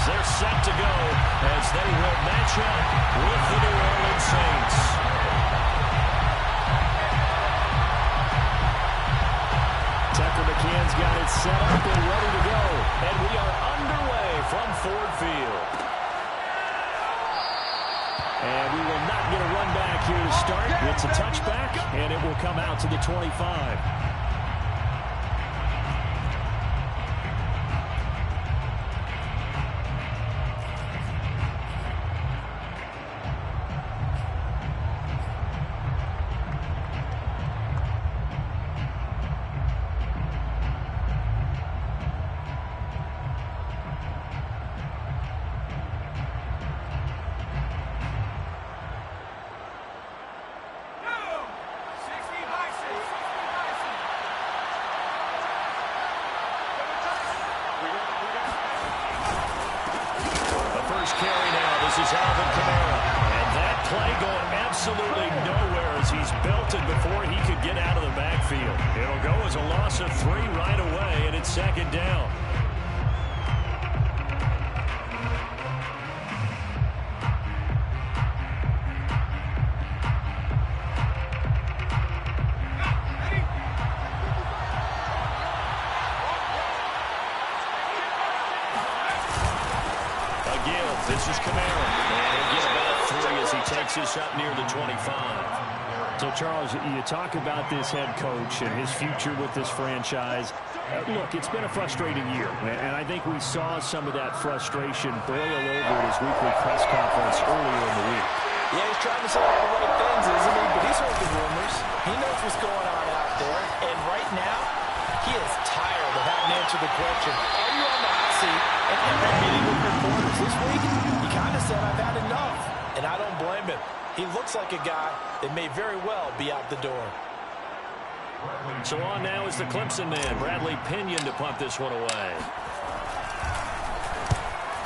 they're set to go as they will match up with the New Orleans Saints. Tucker McCann's got it set up and ready to go. And we are underway from Ford Field. And we will not get a run back here to start. It's a touchback, and it will come out to the 25. And that play going absolutely nowhere as he's belted before he could get out of the backfield. It'll go as a loss of 3 right away, and it's second down. This is Kamara, and he'll get about 3 as he takes this up near the 25. So, Charles, you talk about this head coach and his future with this franchise. Look, it's been a frustrating year, and I think we saw some of that frustration boil over at his weekly press conference earlier in the week. Yeah, he's trying to say all the right things, isn't he? But he's heard the rumors. He knows what's going on out there, and right now, he is tired of having to answer the question, are you on the hot seat? And every meeting with reporters this week, he kind of said, I've had enough. And I don't blame him. He looks like a guy that may very well be out the door. So on now is the Clemson man, Bradley Pinion, to punt this one away.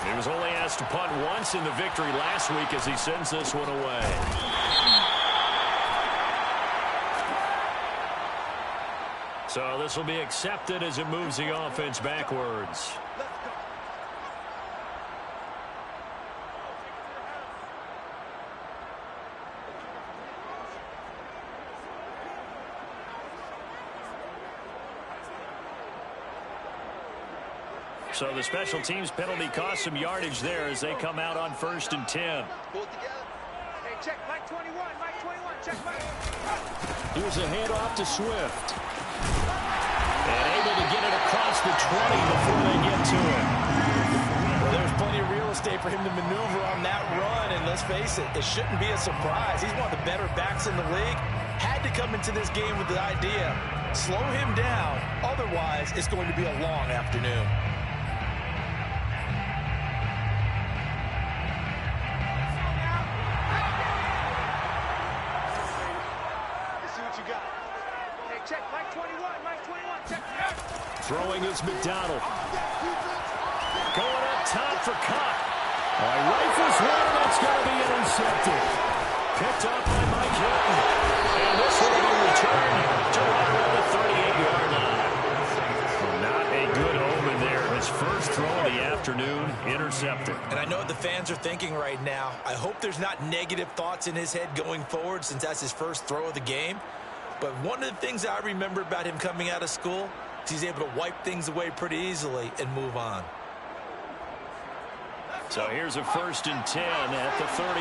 He was only asked to punt once in the victory last week as he sends this one away. So this will be accepted as it moves the offense backwards. So the special teams penalty cost some yardage there as they come out on 1st and 10. Pull together. Hey, check Mike 21. Mike 21. Check Mike. Here's a handoff to Swift. And able to get it across the 20 before they get to it. Well, there's plenty of real estate for him to maneuver on that run. And let's face it, it shouldn't be a surprise. He's one of the better backs in the league. Had to come into this game with the idea, slow him down. Otherwise, it's going to be a long afternoon. Throwing is McDonald. Going up top for Cobb. Rifles one, that's going to be intercepted. Picked up by Mike Hilton. And this will be returned to right around the 38-yard line. Not a good omen there. His first throw of the afternoon, intercepted. And I know what the fans are thinking right now. I hope there's not negative thoughts in his head going forward since that's his first throw of the game. But one of the things I remember about him coming out of school, he's able to wipe things away pretty easily and move on. So here's a 1st and 10 at the 38.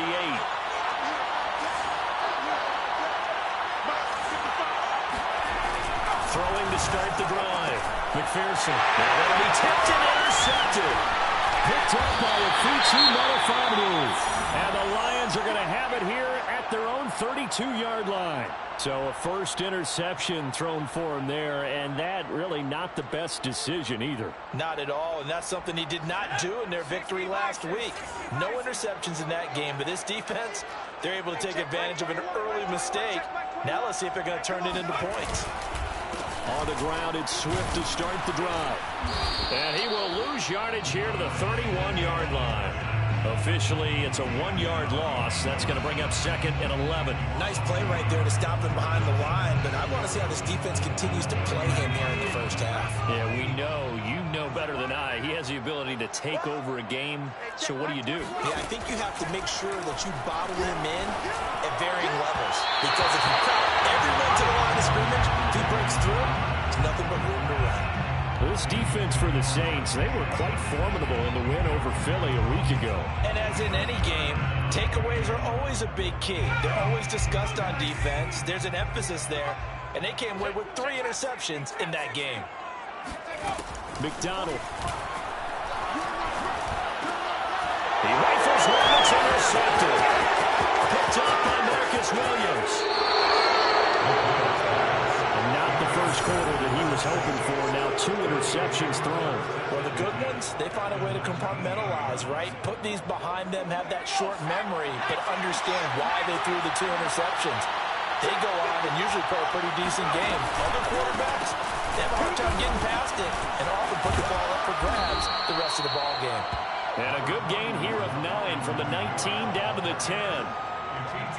Throwing to start the drive. McPherson. Now that'll be tipped and intercepted. Picked up by a Fichu Malafanu. And the Lions are going to have it here at their own 32-yard line. So a first interception thrown for him there, and that really not the best decision either. Not at all, and that's something he did not do in their victory last week. No interceptions in that game, but this defense, they're able to take advantage of an early mistake. Now let's see if they're going to turn it into points. On the ground, it's Swift to start the drive. And he will lose yardage here to the 31-yard line. Officially, it's a 1-yard loss. That's going to bring up 2nd and 11. Nice play right there to stop him behind the line, but I want to see how this defense continues to play him here in the first half. Yeah, we know. You know better than I. He has the ability to take over a game, so what do you do? Yeah, I think you have to make sure that you bottle him in at varying levels, because if you crowd everyone to the line of scrimmage, if he breaks through, there's nothing but room to run. This defense for the Saints, they were quite formidable in the win over Philly a week ago. And as in any game, takeaways are always a big key. They're always discussed on defense. There's an emphasis there, and they came away with 3 interceptions in that game. McDonald. He rifles one, it's intercepted. Picked up by Marcus Williams. Not the first quarter that he was hoping for. Now 2 interceptions thrown. Well, the good ones, they find a way to compartmentalize, right? Put these behind them, have that short memory, but understand why they threw the 2 interceptions. They go on and usually play a pretty decent game. Other quarterbacks, they have a hard time getting past it and often put the ball up for grabs the rest of the ball game. And a good gain here of 9 from the 19 down to the 10.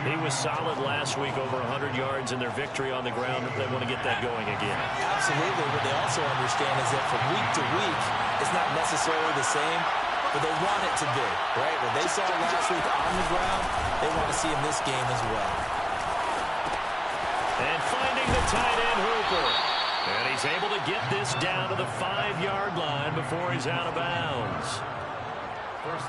He was solid last week, over 100 yards in their victory on the ground. They want to get that going again. Absolutely. What they also understand is that from week to week, it's not necessarily the same, but they want it to be, right? What they saw last week on the ground, they want to see in this game as well. And finding the tight end, Hooper. And he's able to get this down to the 5-yard line before he's out of bounds.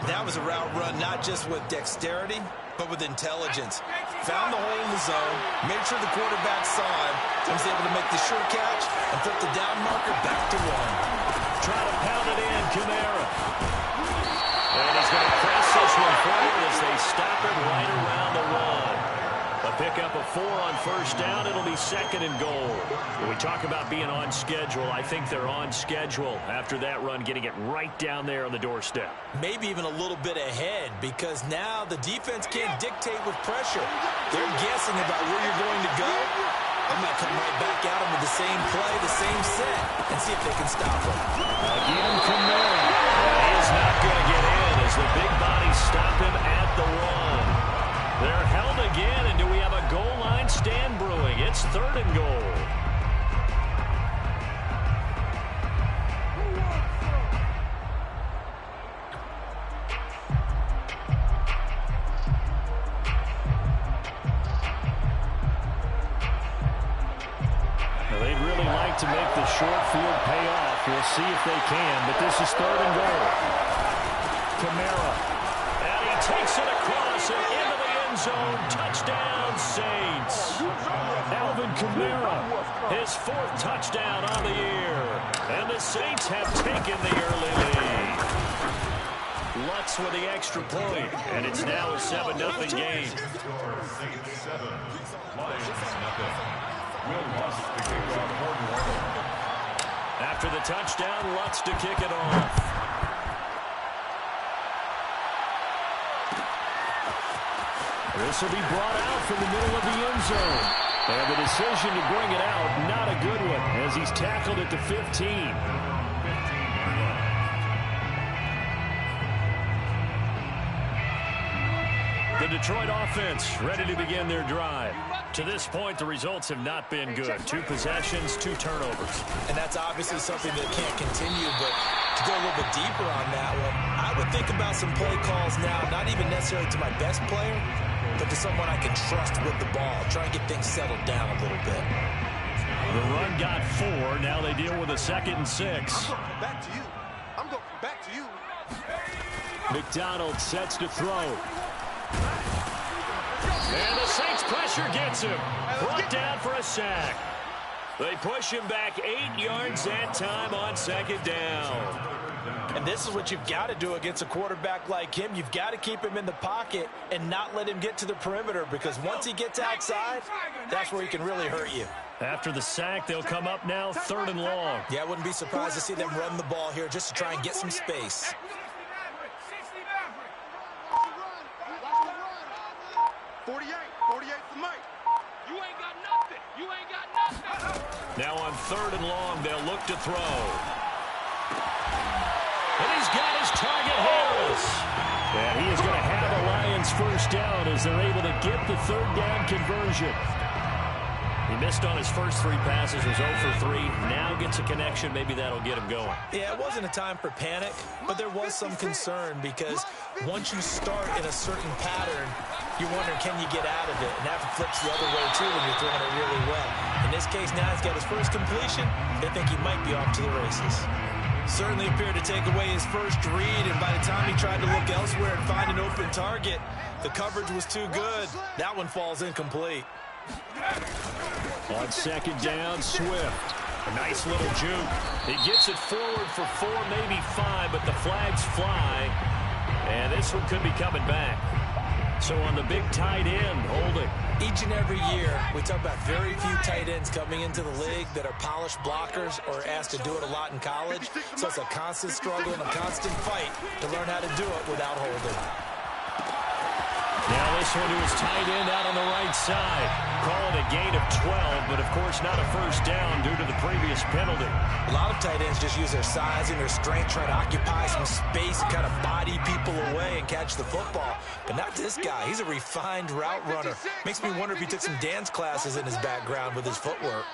That was a route run not just with dexterity, but with intelligence. Found the hole in the zone, made sure the quarterback saw him, and was able to make the sure catch and flip the down marker back to 1. Try to pound it in, Kamara. And he's going to press this one forward as they stop it right around the 1. A pickup of 4 on first down. It'll be 2nd and goal. When we talk about being on schedule, I think they're on schedule after that run, getting it right down there on the doorstep. Maybe even a little bit ahead, because now the defense can't dictate with pressure. They're guessing about where you're going to go. I might come right back at them with the same play, the same set, and see if they can stop them. Again, Kamara. He is not going to get in as the big bodies stop him at the 1. They're held again, and do we have a goal line stand brewing? It's 3rd and goal. Now, they'd really like to make the short field pay off. We'll see if they can, but this is 3rd and goal. Kamara. And he takes it across and into the end zone. Touchdown, Saints. Alvin Kamara, his 4th touchdown on the year. And the Saints have taken the early lead. Lutz with the extra point, and it's now a 7-0 game. After the touchdown, Lutz to kick it off. This will be brought out from the middle of the end zone. And the decision to bring it out, not a good one, as he's tackled at the 15. The Detroit offense ready to begin their drive. To this point, the results have not been good. 2 possessions, 2 turnovers. And that's obviously something that can't continue, but to go a little bit deeper on that one, I would think about some play calls now, not even necessarily to my best player, but to someone I can trust with the ball. Try and get things settled down a little bit. The run got 4. Now they deal with a 2nd and 6. I'm going back to you. I'm going back to you. McDonald sets to throw. And the Saints pressure gets him. Brought down for a sack. They push him back 8 yards that time on 2nd down. And this is what you've got to do against a quarterback like him. You've got to keep him in the pocket and not let him get to the perimeter, because once he gets outside, that's where he can really hurt you. After the sack, they'll come up now 3rd and long. Yeah, I wouldn't be surprised to see them run the ball here just to try and get some space. Now on 3rd and long, they'll look to throw. And he's got his target, Harris. And he first down as they're able to get the third down conversion. He missed on his first 3 passes, was 0 for 3. Now gets a connection. Maybe that'll get him going. Yeah, it wasn't a time for panic, but there was some concern because once you start in a certain pattern, you're wondering, can you get out of it? And that flips the other way, too, when you're throwing it really well. In this case, now he's got his first completion. They think he might be off to the races. Certainly appeared to take away his first read, and by the time he tried to look elsewhere and find an open target, the coverage was too good. That one falls incomplete. On second down, Swift. A nice little juke. He gets it forward for 4, maybe 5, but the flags fly. And this one could be coming back. So on the big tight end, holding. Each and every year, we talk about very few tight ends coming into the league that are polished blockers or asked to do it a lot in college. So it's a constant struggle and a constant fight to learn how to do it without holding. Now this one to his tight end out on the right side. Call it a gain of 12, but of course not a first down due to the previous penalty. A lot of tight ends just use their size and their strength, try to occupy some space and kind of body people away and catch the football. But not this guy. He's a refined route runner. Makes me wonder if he took some dance classes in his background with his footwork.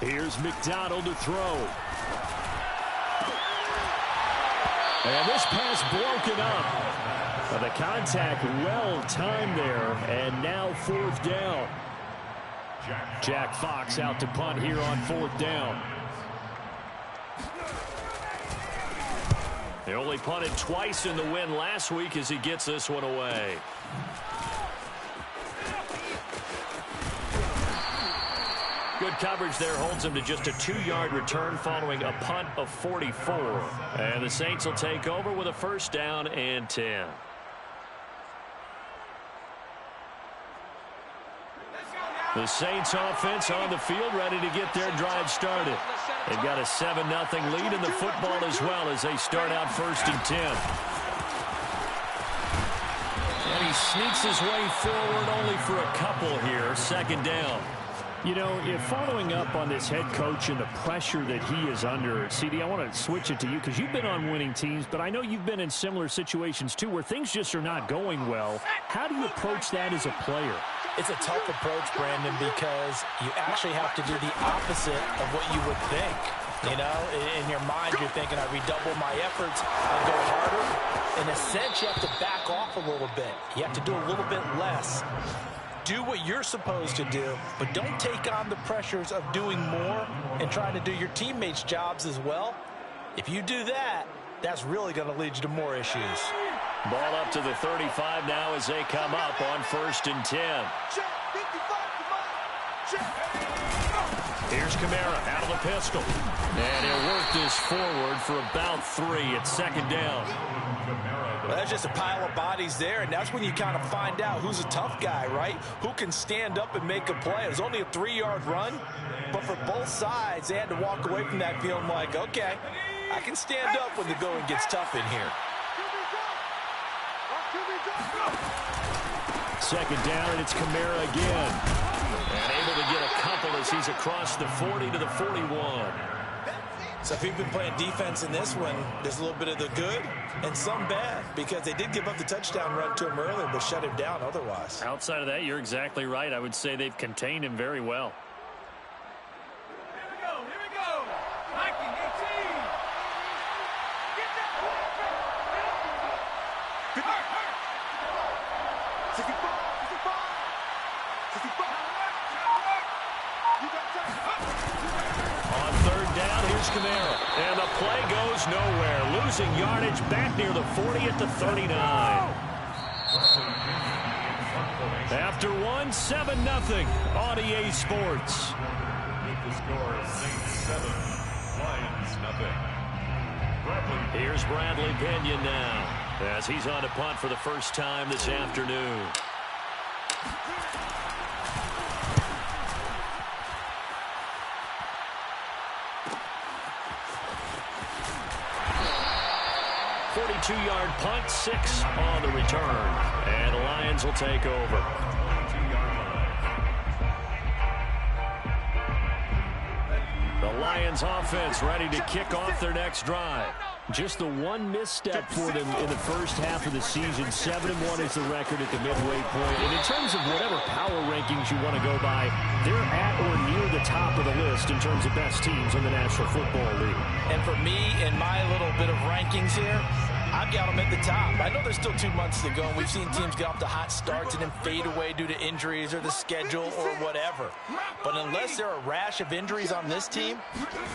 Here's McDonald to throw. And this pass broken up. The contact well timed there, and now 4th down. Jack Fox out to punt here on 4th down. They only punted twice in the win last week as he gets this one away. Good coverage there holds him to just a 2-yard return following a punt of 44. And the Saints will take over with a first down and 10. The Saints offense on the field ready to get their drive started. They've got a 7-0 lead in the football as well as they start out 1st and 10. And he sneaks his way forward only for a couple here. 2nd down. You know, if following up on this head coach and the pressure that he is under, CD, I want to switch it to you because you've been on winning teams, but I know you've been in similar situations too where things just are not going well. How do you approach that as a player? It's a tough approach, Brandon, because you actually have to do the opposite of what you would think. You know, in your mind, you're thinking, I redouble my efforts and go harder. In a sense, you have to back off a little bit. You have to do a little bit less. Do what you're supposed to do, but don't take on the pressures of doing more and trying to do your teammates' jobs as well. If you do that, that's really going to lead you to more issues. Ball up to the 35 now as they come up on 1st and 10. Here's Kamara out of the pistol. And he'll work this forward for about 3 at 2nd down. Well, that's just a pile of bodies there, and that's when you kind of find out who's a tough guy, right? Who can stand up and make a play. It was only a 3-yard run, but for both sides, they had to walk away from that feeling like, okay, I can stand up when the going gets tough in here. 2nd down, and it's Kamara again. And able to get a couple as he's across the 40 to the 41. So if you've been playing defense in this one, there's a little bit of the good and some bad because they did give up the touchdown run to him earlier but shut him down otherwise. Outside of that, you're exactly right. I would say they've contained him very well. Here we go. 1918. Get that. 65. 65. You got time. On 3rd down, here's Kamara. And the play goes nowhere. Losing yardage back near the 40 at the 39. After 7-0 on EA Sports. The score is Saints 7, Lions nothing. Here's Bradley Pinion now as he's on to punt for the first time this afternoon. Two-yard punt, 6 on the return. And the Lions will take over. The Lions offense ready to kick off their next drive. Just the one misstep for them in the first half of the season. 7-1 is the record at the midway point. And in terms of whatever power rankings you want to go by, they're at or near the top of the list in terms of best teams in the National Football League. And for me, in my little bit of rankings here, I've got them at the top. I know there's still 2 months to go, and we've seen teams get off to hot starts and then fade away due to injuries or the schedule or whatever. But unless there are a rash of injuries on this team,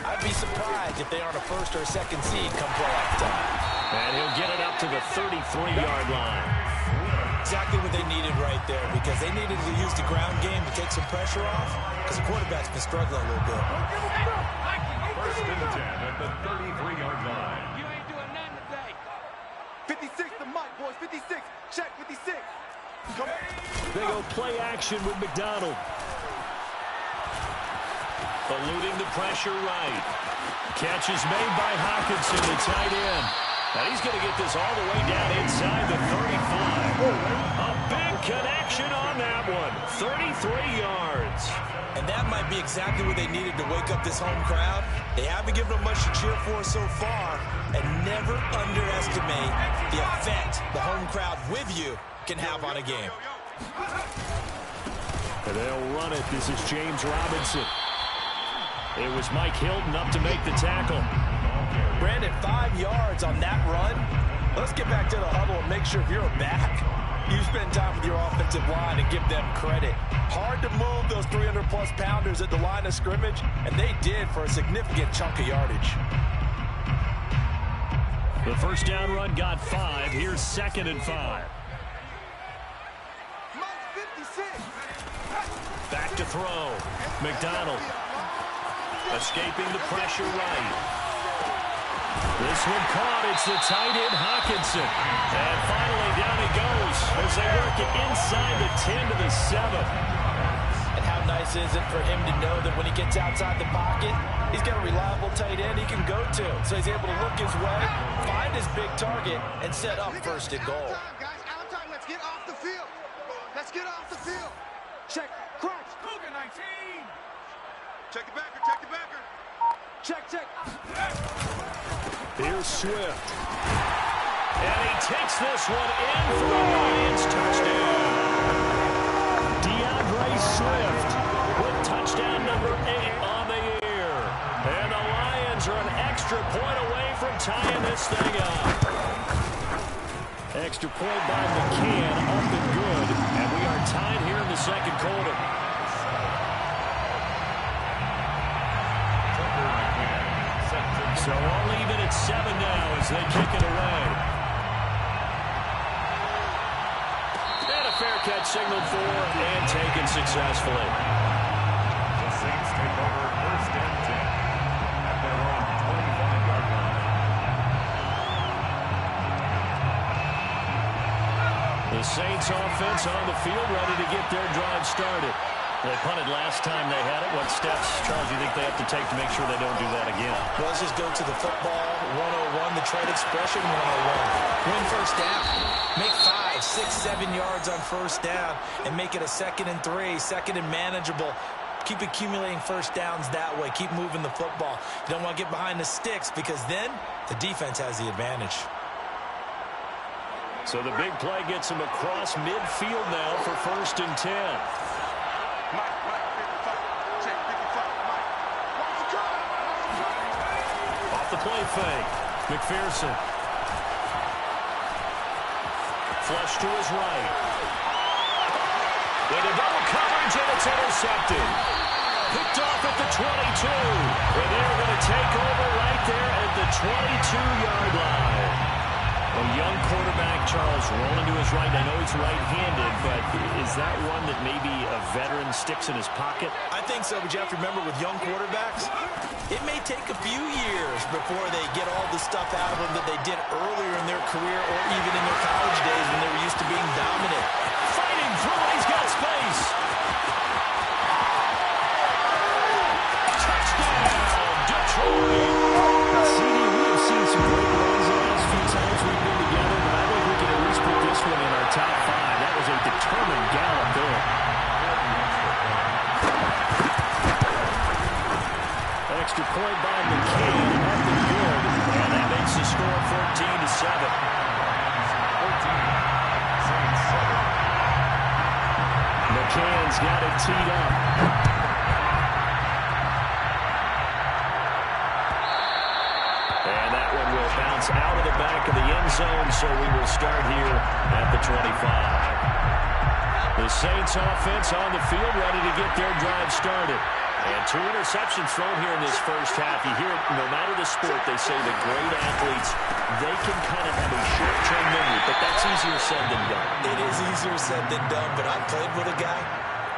I'd be surprised if they aren't a first or a second seed come playoff time. And he'll get it up to the 33-yard line. Exactly what they needed right there, because they needed to use the ground game to take some pressure off, because the quarterback's been struggling a little bit. First and 10 at the 33-yard line. You ain't doing nothing today. 56 to Mike, boys. 56. Check 56. Come on. They go play action with McDonald. Eluding the pressure right. Catch is made by Hockenson, the tight end. And he's going to get this all the way down inside the 35. A big connection on that one. 33 yards. And that might be exactly what they needed to wake up this home crowd. They haven't given them much to cheer for so far. And never underestimate the effect the home crowd with you can have on a game. And they'll run it. This is James Robinson. It was Mike Hilton up to make the tackle. Brandon, 5 yards on that run. Let's get back to the huddle and make sure if you're a back, you spend time with your offensive line and give them credit. Hard to move those 300-plus pounders at the line of scrimmage, and they did for a significant chunk of yardage. The first down run got 5. Here's 2nd and 5. Back to throw. McDonald escaping the pressure right. This one caught. It's the tight end Hockenson. And finally down he goes as they work it inside the 10 to the 7. And how nice is it for him to know that when he gets outside the pocket, he's got a reliable tight end he can go to. So he's able to look his way, find his big target, and set up first and goal. Out of time. Let's get off the field. Let's get off the field. Check. Crunch. Cougar 19. Check the backer. Check the backer. Check. Here's Swift. And he takes this one in for the Lions touchdown. DeAndre Swift with touchdown number 8 on the year. And the Lions are an extra point away from tying this thing up. Extra point by McCann, up and good. And we are tied here in the second quarter. So all even at 7 now as they kick it away. And a fair catch signaled for and taken successfully. The Saints take over first and 10 at their own 25-yard line. The Saints offense on the field ready to get their drive started. They punted last time they had it. What steps, Charles, do you think they have to take to make sure they don't do that again? Well, let's just go to the football 101, the trade expression 101. Win first down. Make 5, 6, 7 yards on first down and make it a 2nd and 3, 2nd and manageable. Keep accumulating first downs that way. Keep moving the football. You don't want to get behind the sticks because then the defense has the advantage. So the big play gets him across midfield now for first and 10. Mike, 55. Check 55. Mike. Watch the drive. Off the play fake. McPherson. Flush to his right. With a double coverage, and it's intercepted. Picked off at the 22. And they're going to take over right there at the 22-yard line. A young quarterback, Charles, rolling to his right. I know he's right-handed, but is that one that maybe a veteran sticks in his pocket? I think so, but you have to remember with young quarterbacks, it may take a few years before they get all the stuff out of them that they did earlier in their career or even in their college days when they were used to being dominant. Fighting through it, he's got space. Touchdown, Detroit. CD, we have seen some great runs the last few times we've been together, but I think we can at least put this one in our top 5. That was a determined gallop there. Extra point by McCann, up and good, and that makes the score McCann's got it teed up. And that one will bounce out of the back of the end zone, so we will start here at the 25. The Saints offense on the field, ready to get their drive started. And 2 interceptions thrown here in this first half. You hear it, no matter the sport, they say the great athletes, they can kind of have a short-term memory, but that's easier said than done. It is easier said than done, but I played with a guy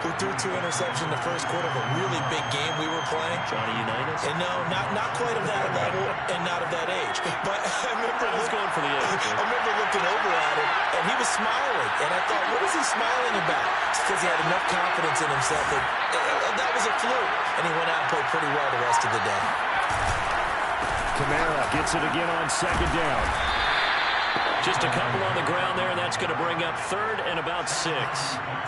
who threw 2 interceptions in the first quarter of a really big game we were playing. Johnny Unitas? And no, not quite of that level and not of that age. But I remember going for the age. I remember looking over at him, and he was smiling. And I thought, what is he smiling about? It's because he had enough confidence in himself that that was a fluke. And he went out and played pretty well the rest of the day. Kamara gets it again on 2nd down. Just a couple on the ground there, and that's going to bring up 3rd and about 6.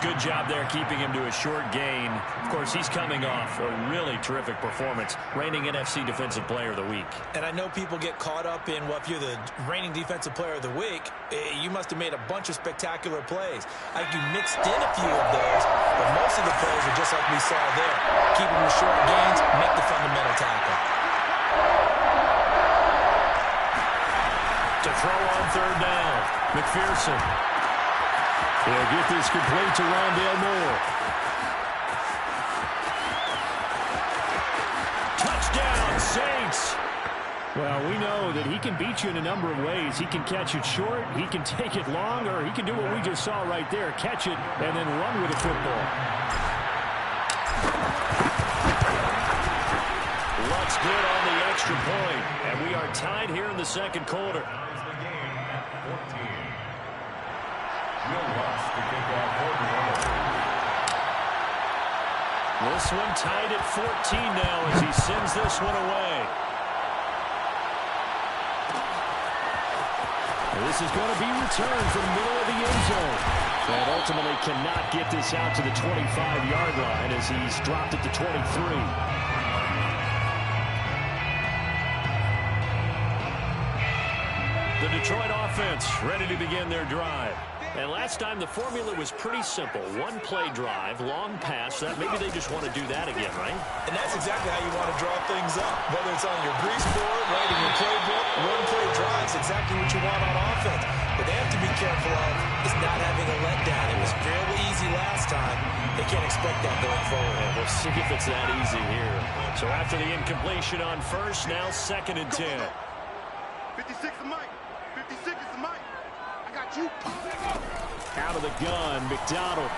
Good job there keeping him to a short gain. Of course, he's coming off a really terrific performance, reigning NFC Defensive Player of the Week. And I know people get caught up in, well, if you're the reigning Defensive Player of the Week, you must have made a bunch of spectacular plays. I think you mixed in a few of those, but most of the plays are just like we saw there. Keep them to short gains, make the fundamental tackle. To throw on 3rd down, McPherson. He'll get this complete to Rondale Moore. Touchdown, Saints. Well, we know that he can beat you in a number of ways. He can catch it short, he can take it long, or he can do what we just saw right there, catch it and then run with the football. Luck's good on the extra point, and we are tied here in the 2nd quarter. This one tied at 14 now as he sends this one away. This is going to be returned from the middle of the end zone. And ultimately cannot get this out to the 25-yard line as he's dropped at the 23. The Detroit offense ready to begin their drive. And last time the formula was pretty simple. 1-play drive, long pass. That maybe they just want to do that again, right? And that's exactly how you want to draw things up. Whether it's on your grease board, writing your playbook, 1-play drive is exactly what you want on offense. What they have to be careful of is not having a letdown. It was fairly easy last time. They can't expect that going forward. Yeah, we'll see if it's that easy here. So after the incompletion on 1st, now 2nd and 10. 56 is Mike. 56 is Mike. I got you. Out of the gun, McDonald.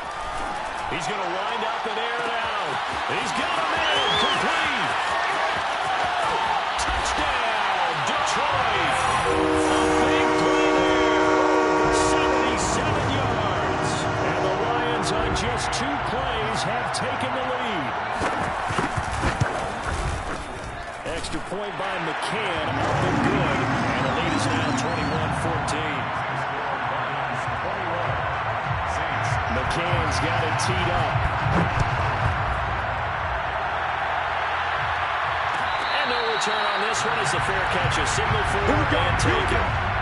He's going to wind up and air it out. He's got him in. Complete. Touchdown, Detroit. A big play there. 77 yards. And the Lions on just 2 plays have taken the lead. Extra point by McCann. Up and good. And the lead is now 21-14. McCann's got it teed up. And no return on this one as the fair catch is signaled for and taken.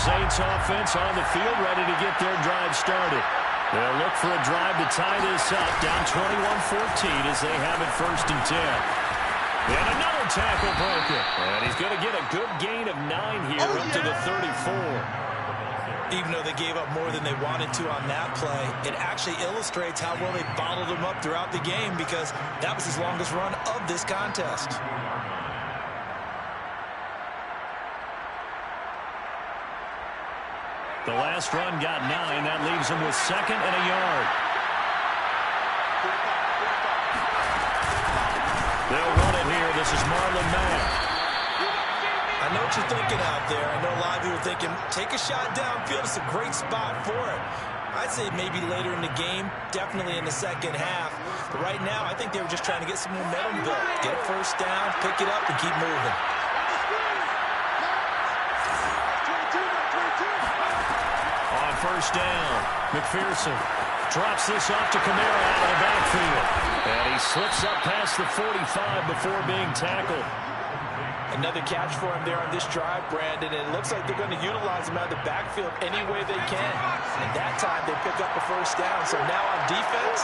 Saints offense on the field, ready to get their drive started. They'll look for a drive to tie this up, down 21-14 as they have it 1st and 10. And another tackle broken. And he's going to get a good gain of 9 here, up to the 34. Even though they gave up more than they wanted to on that play, it actually illustrates how well they bottled them up throughout the game, because that was his longest run of this contest. The last run got 9. That leaves him with 2nd and a yard. They'll run it here. This is Marlon Mack. I know what you're thinking out there. I know a lot of you are thinking, take a shot downfield. It's a great spot for it. I'd say maybe later in the game, definitely in the second half. But right now, I think they were just trying to get some momentum built. Get a first down, pick it up, and keep moving. On first down, McPherson drops this off to Kamara out of the backfield. And he slips up past the 45 before being tackled. Another catch for him there on this drive, Brandon, and it looks like they're going to utilize him out of the backfield any way they can. And that time, they pick up a first down. So now on defense,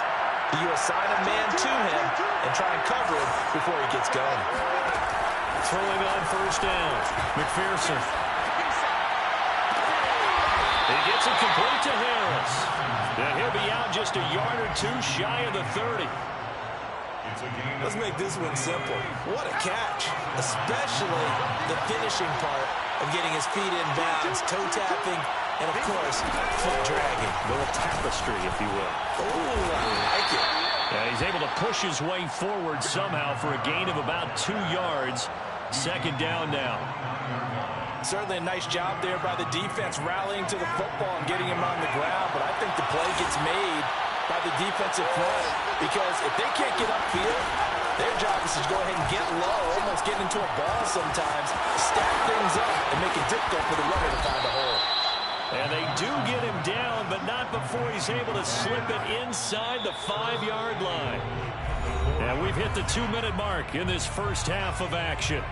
you assign a man to him and try and cover him before he gets going. Throwing on first down, McPherson. He gets it complete to Harris. And he'll be out just a yard or two shy of the 30. Let's make this one simple. What a catch, especially the finishing part of getting his feet in bounds, toe tapping, and of course, foot dragging. A little tapestry, if you will. Oh, I like it. Yeah, he's able to push his way forward somehow for a gain of about 2 yards. Second down now. Certainly a nice job there by the defense rallying to the football and getting him on the ground, but I think the play gets made by the defensive front, because if they can't get upfield, their job is to go ahead and get low, almost get into a ball sometimes, stack things up, and make it difficult for the runner to find a hole. And they do get him down, but not before he's able to slip it inside the 5-yard line. And we've hit the 2-minute mark in this first half of action.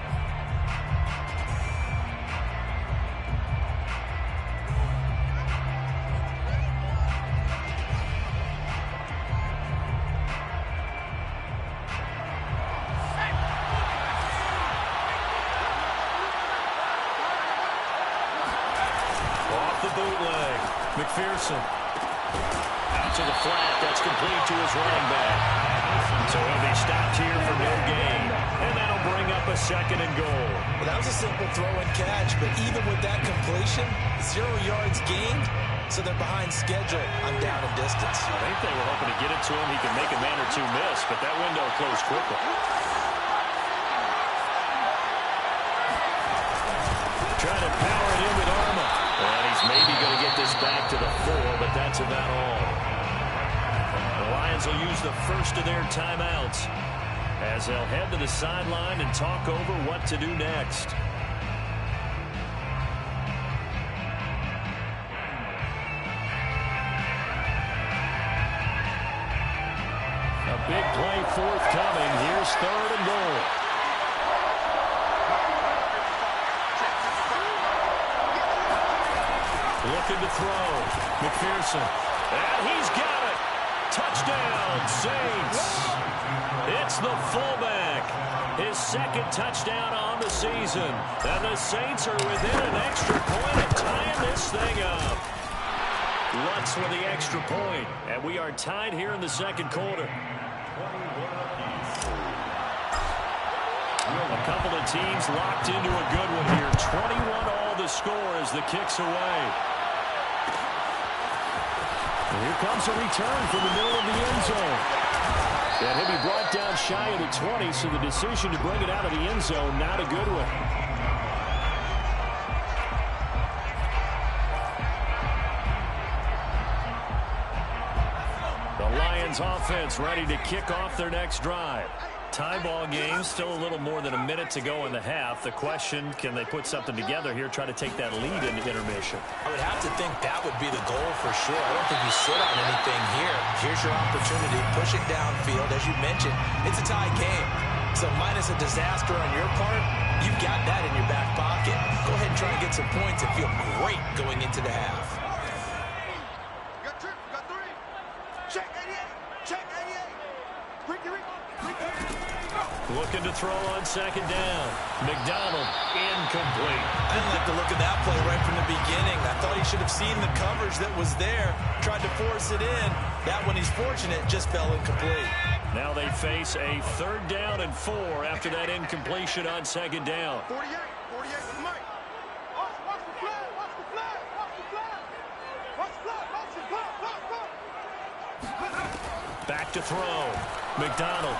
Bootleg. McPherson out to the flat. That's complete to his running back. So he'll be stopped here for no gain. And that'll bring up a 2nd and goal. Well, that was a simple throw and catch, but even with that completion, 0 yards gained, so they're behind schedule on down and distance. I think they were hoping to get it to him. He could make a man or two miss, but that window closed quickly. Trying to power it in with Arma. And he's maybe going to get this back to the 4, but that's about all. The Lions will use the first of their timeouts as they'll head to the sideline and talk over what to do next. A big play forthcoming. Here's 3rd and goal. Looking to throw. McPherson. And he's got it. Touchdown, Saints. It's the fullback. His 2nd touchdown on the season. And the Saints are within an extra point of tying this thing up. Lutz with the extra point. And we are tied here in the 2nd quarter. A couple of teams locked into a good one here. 21-all the score as the kick's away. And here comes a return from the middle of the end zone. And he'll be brought down shy of the 20, so the decision to bring it out of the end zone, not a good one. The Lions offense ready to kick off their next drive. Tie ball game, still a little more than a minute to go in the half. The question, can they put something together here, try to take that lead into intermission? I would have to think that would be the goal for sure. I don't think you sit on anything here. Here's your opportunity. Push it downfield. As you mentioned, it's a tie game. So minus a disaster on your part, you've got that in your back pocket. Go ahead and try and get some points and feel great going into the half. Got 3. Check 88. Check 88. Ricky. Looking to throw on 2nd down. McDonald, incomplete. I didn't like the look of that play right from the beginning. I thought he should have seen the coverage that was there, tried to force it in. That one, he's fortunate, just fell incomplete. Now they face a 3rd down and 4 after that incompletion on 2nd down. 48 to Mike. Watch the flag. Watch the flag. Watch the flag. Watch the flag. Watch the flag. Back to throw. McDonald.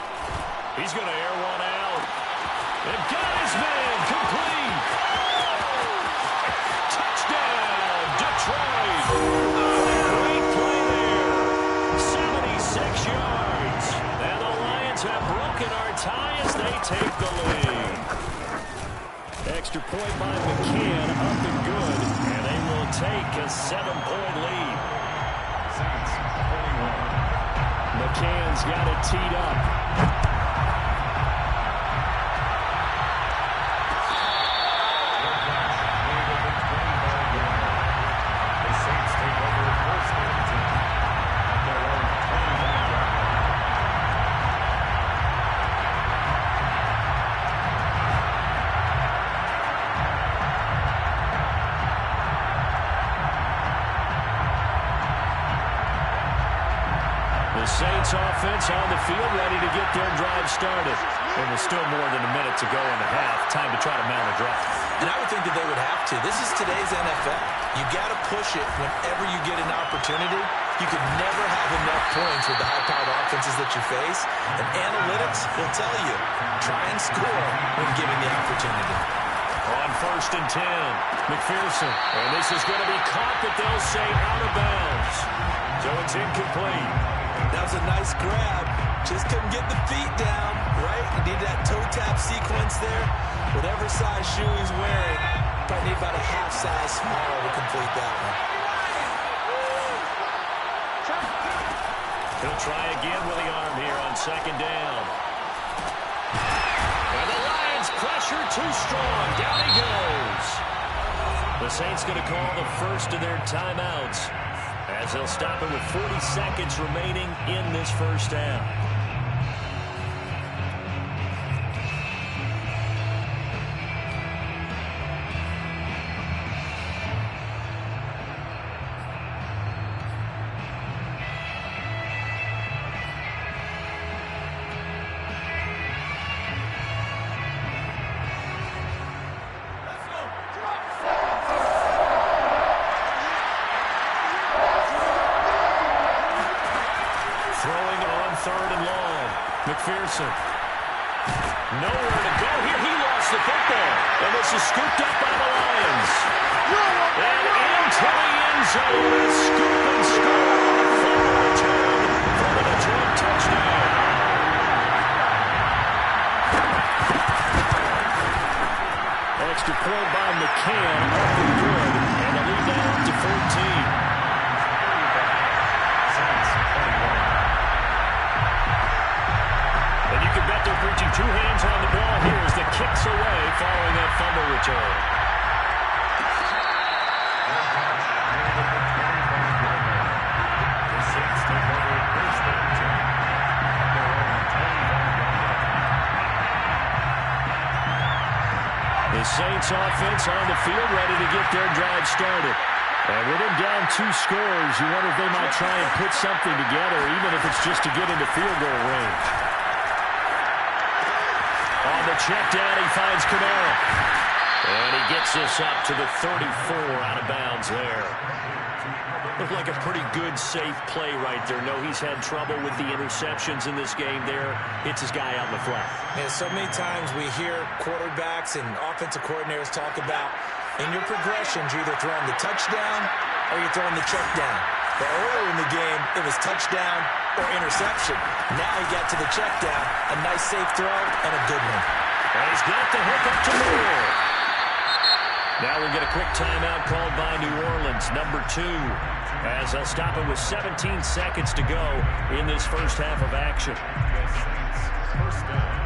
He's going to air one out. And got his man complete. Touchdown, Detroit. Great play extra point by McCann, up and good, and they will take a 7-point lead. Saints 21. McCann's got it teed up. Saints offense on the field, ready to get their drive started. And there's still more than a minute to go in the half. Time to try to mount a drive. And I would think that they would have to. This is today's NFL. You got to push it whenever you get an opportunity. You could never have enough points with the high-powered offenses that you face. And analytics will tell you, try and score when given the opportunity. On 1st and 10, McPherson. And this is going to be caught, but they'll say out of bounds. So it's incomplete. That was a nice grab. Just couldn't get the feet down, right? You need that toe tap sequence there. Whatever size shoe he's wearing, probably need about a half size smaller to complete that one. He'll try again with the arm here on 2nd down. And the Lions pressure too strong. Down he goes. The Saints going to call the first of their timeouts, as they'll stop it with 40 seconds remaining in this first half. McPherson. Nowhere to go here. He lost the football. And this is scooped up by the Lions. And into the end zone. A scoop and score on a fumble return for the Detroit touchdown. Extra point by McCann. Up and good. And the lead now up to 14. You can bet they're preaching 2 hands on the ball here as the kicks away following that fumble return. The Saints take over 1st and 10. The Saints offense on the field ready to get their drive started. And with them down 2 scores, you wonder if they might try and put something together, even if it's just to get into field goal range. On the check down, he finds Kamara. And he gets this up to the 34, out of bounds there. Looked like a pretty good, safe play right there. No, he's had trouble with the interceptions in this game there. Hits his guy out in the flat. Yeah, so many times we hear quarterbacks and offensive coordinators talk about, in your progressions, you're either throwing the touchdown or you're throwing the check down. But earlier in the game, it was touchdown or interception. Now he got to the check down, a nice safe throw, and a good one. And he's got the hook up to Moore. Now we'll get a quick timeout called by New Orleans, number 2, as they'll stop it with 17 seconds to go in this first half of action. The Saints 1st down.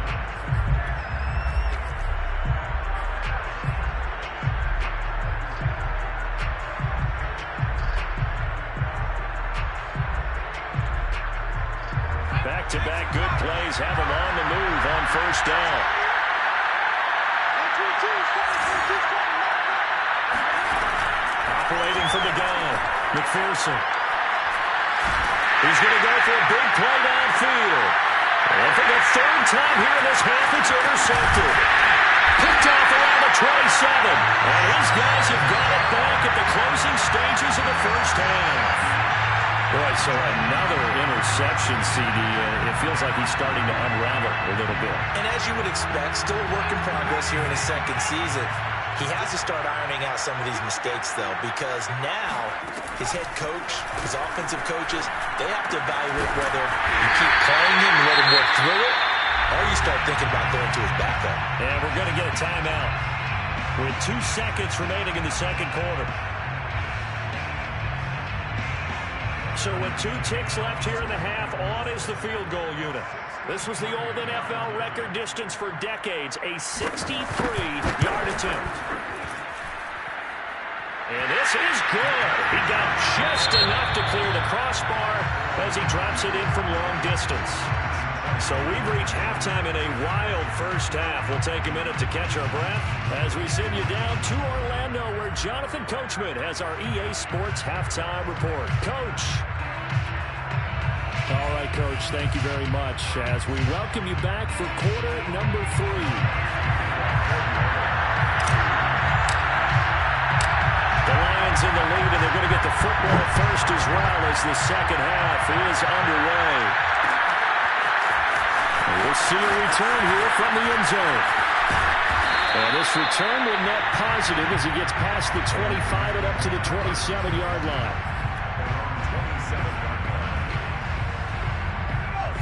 Back-to-back good plays have him on the move on 1st down. Operating from the gun, McPherson. He's going to go for a big play downfield. And for the 3rd time here in this half, it's intercepted. Picked off around the 27. And his guys have got it back at the closing stages of the first half. Boy, so another interception, CD. It feels like he's starting to unravel a little bit. And as you would expect, still a work in progress here in his 2nd season. He has to start ironing out some of these mistakes, though, because now his head coach, his offensive coaches, they have to evaluate whether you keep playing him and let him work through it, or you start thinking about going to his backup. And we're going to get a timeout. with 2 seconds remaining in the second quarter. So with 2 ticks left here in the half, on is the field goal unit. This was the old NFL record distance for decades, a 63-yard attempt. And this is good. He got just enough to clear the crossbar as he drops it in from long distance. So we've reached halftime in a wild first half. We'll take a minute to catch our breath as we send you down to Orlando, where Jonathan Coachman has our EA Sports halftime report. Coach. All right, Coach, thank you very much as we welcome you back for quarter number 3. The Lions in the lead, and they're going to get the football first as well as the second half is underway. We'll see a return here from the end zone. And this return will net positive as he gets past the 25 and up to the 27-yard line.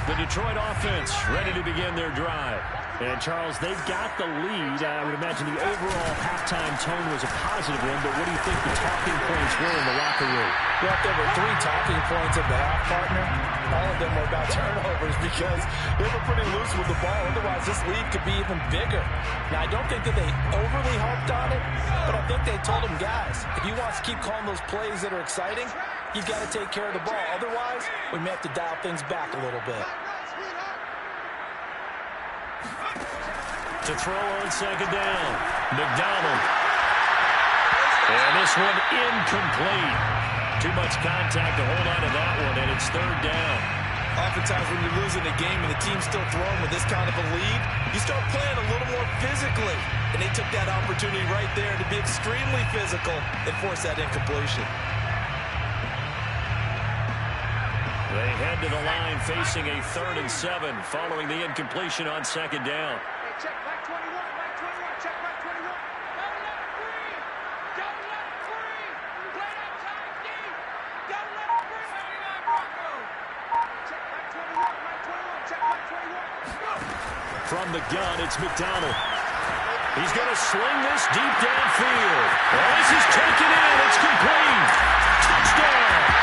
The Detroit offense ready to begin their drive. And, Charles, they've got the lead. I would imagine the overall halftime tone was a positive one, but what do you think the talking points were in the locker room? Well, there were 3 talking points of the half, partner. All of them were about turnovers because they were pretty loose with the ball. Otherwise, this lead could be even bigger. Now, I don't think that they overly harped on it, but I think they told them, guys, if you want to keep calling those plays that are exciting, you've got to take care of the ball. Otherwise, we may have to dial things back a little bit. To throw on second down, McDonald. And this one incomplete. Too much contact to hold on to that one, and it's third down. Oftentimes when you're losing a game and the team's still throwing with this kind of a lead, you start playing a little more physically. And they took that opportunity right there to be extremely physical and force that incompletion. They head to the line facing a 3rd and 7 following the incompletion on second down. Check back 21, back 21, check back 21. Don't let it free. Don't let it free. Play that time, D. Don't let it free. 79 Broncos. Check back 21, back 21, check back 21. From the gun, it's McDonald. He's going to sling this deep downfield. Well, this is taken in. It's complete. Touchdown.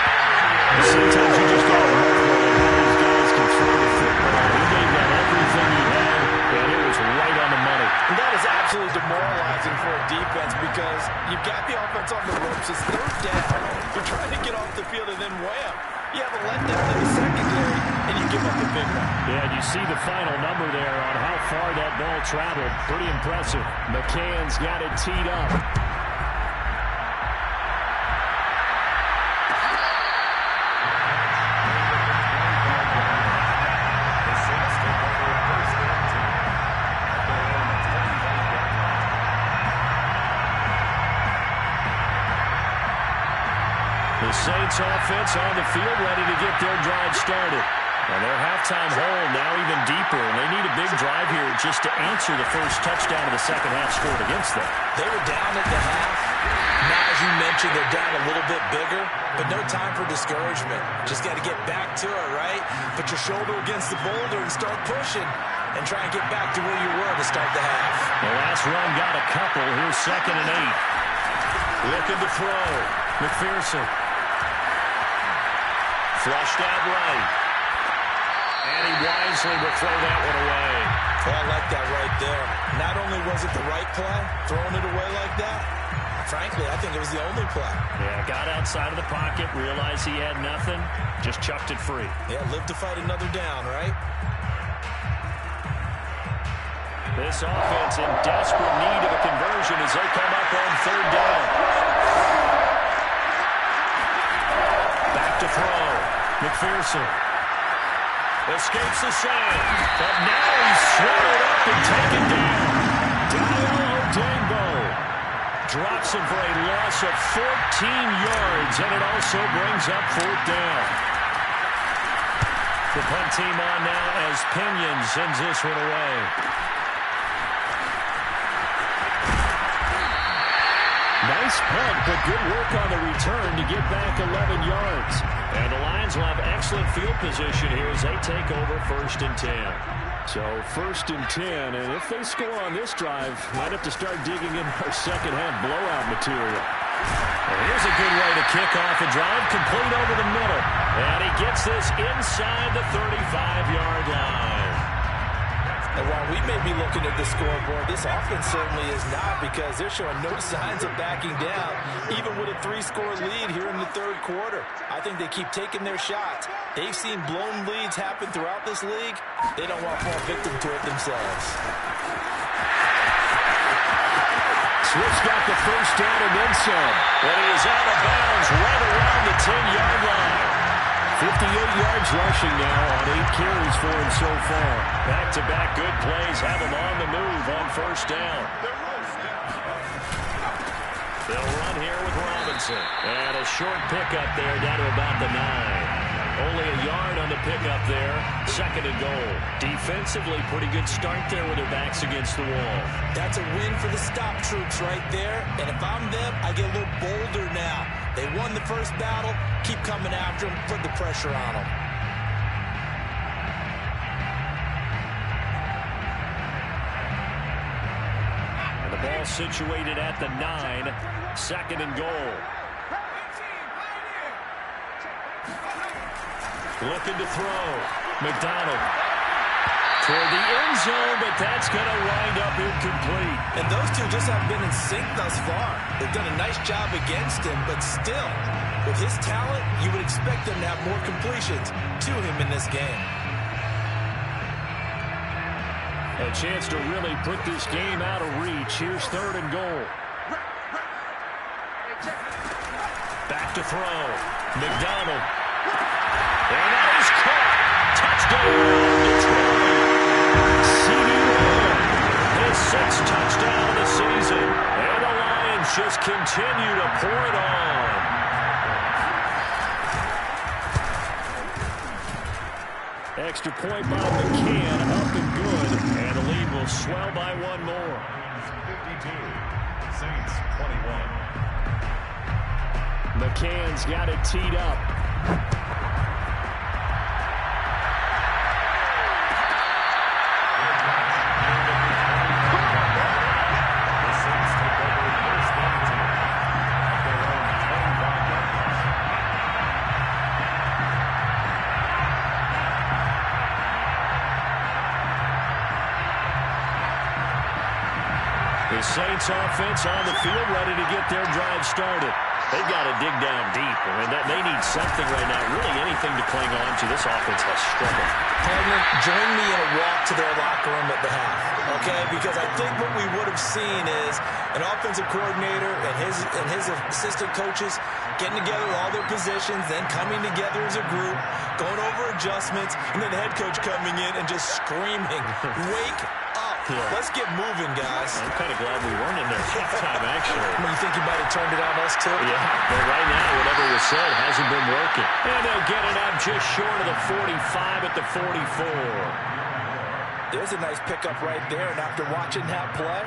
Sometimes you just got to wonder how these guys can throw the football. He gave that everything he had, and it was right on the money. And that is absolutely demoralizing for a defense because you've got the offense on the ropes. It's third down. You're trying to get off the field, and then wham, you have a letdown in the secondary, and you give up the big one. Yeah, and you see the final number there on how far that ball traveled. Pretty impressive. McCann's got it teed up. The Saints offense on the field ready to get their drive started. And their halftime hole now even deeper, and they need a big drive here just to answer the first touchdown of the second half scored against them. They were down at the half. Now, as you mentioned, they're down a little bit bigger, but no time for discouragement. Just got to get back to it, right? Put your shoulder against the boulder and start pushing and try and get back to where you were to start the half. The last run got a couple. Here's 2nd and 8. Looking to throw. McPherson. Flushed out right. And he wisely will throw that one away. Well, I like that right there. Not only was it the right play, throwing it away like that, frankly, I think it was the only play. Yeah, got outside of the pocket, realized he had nothing, just chucked it free. Yeah, live to fight another down, right? This offense in desperate need of a conversion as they come up on 3rd down. Back to throw. McPherson escapes the sand, but now he's swallowed up and taken down. Diallo Odengbo drops him for a loss of 14 yards, and it also brings up 4th down. The punt team on now as Pinion sends this one away. Nice punt, but good work on the return to get back 11 yards. And the Lions will have excellent field position here as they take over 1st and 10. So 1st and 10, and if they score on this drive, might have to start digging in our second half blowout material. And here's a good way to kick off a drive, complete over the middle. And he gets this inside the 35-yard line. And while we may be looking at the scoreboard, this offense certainly is not, because they're showing no signs of backing down, even with a 3-score lead here in the 3rd quarter. I think they keep taking their shots. They've seen blown leads happen throughout this league. They don't want to fall victim to it themselves. Swift's got the first down and then some. And he is out of bounds right around the 10-yard line. 58 yards rushing now on 8 carries for him so far. Back-to-back good plays have him on the move on 1st down. They'll run here with Robinson. And a short pickup there down to about the 9. Only a yard on the pickup there. 2nd and goal. Defensively, pretty good start there with their backs against the wall. That's a win for the stop troops right there. And if I'm them, I get a little bolder now. They won the first battle. Keep coming after them. Put the pressure on them. And the ball situated at the 9. 2nd and goal. Looking to throw. McDonald toward the end zone, but that's going to wind up incomplete. And those two just haven't been in sync thus far. They've done a nice job against him, but still, with his talent, you would expect them to have more completions to him in this game. A chance to really put this game out of reach. Here's 3rd and goal. Back to throw. McDonald. And that is caught. Touchdown, Detroit. CD Lamb, his 6th touchdown of the season. And the Lions just continue to pour it on. Extra point by McCann, up and good. And the lead will swell by 1 more. 52, Saints 21. McCann's got it teed up. The Saints offense on the field, ready to get their drive started. They've got to dig down deep. I mean, they need something right now, really anything to cling on to. This offense has struggled. Hamlin, join me in a walk to their locker room at the half, okay? Because I think what we would have seen is an offensive coordinator and his assistant coaches getting together with all their positions, then coming together as a group, going over adjustments, and then the head coach coming in and just screaming, wake up. Yeah. Let's get moving, guys. I'm kind of glad we weren't in there halftime, actually. You think he might have turned it on us, too? Yeah, but right now, whatever was said hasn't been working. And they'll get it up just short of the 45 at the 44. There's a nice pickup right there, and after watching that play,